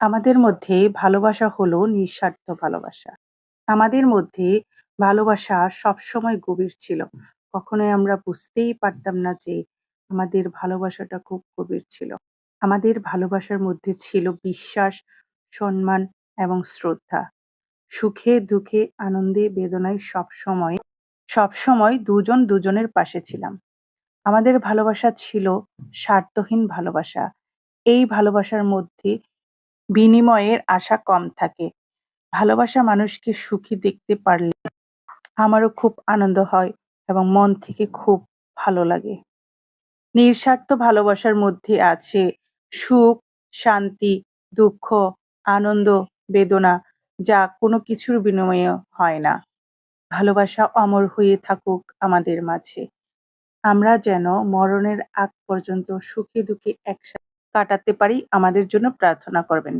আমাদের মধ্যে ভালোবাসা হলো নিঃস্বার্থ ভালোবাসা। আমাদের মধ্যে ভালোবাসা সবসময় গভীর ছিল। কখনোই আমরা বুঝতেই পারতাম না যে আমাদের ভালোবাসাটা খুব গভীর ছিল। আমাদের ভালোবাসার মধ্যে ছিল বিশ্বাস, সম্মান এবং শ্রদ্ধা। সুখে দুঃখে, আনন্দে বেদনায় সবসময় দুজন দুজনের পাশে ছিলাম। আমাদের ভালোবাসা ছিল স্বার্থহীন ভালোবাসা। এই ভালোবাসার মধ্যে বিনিময়ের আশা কম থাকে। ভালোবাসা মানুষকে সুখী দেখতে পারলে আমারও খুব আনন্দ হয় এবং মন থেকে খুব ভালো লাগে। নিঃস্বার্থ ভালোবাসার মধ্যে আছে সুখ, শান্তি, দুঃখ, আনন্দ, বেদনা যা কোনো কিছুর বিনিময়ে হয় না। ভালোবাসা অমর হয়ে থাকুক আমাদের মাঝে। আমরা যেন মরণের আগ পর্যন্ত সুখে দুঃখে একসাথে কাটাতে পারি আমাদের জন্য প্রার্থনা করবেন।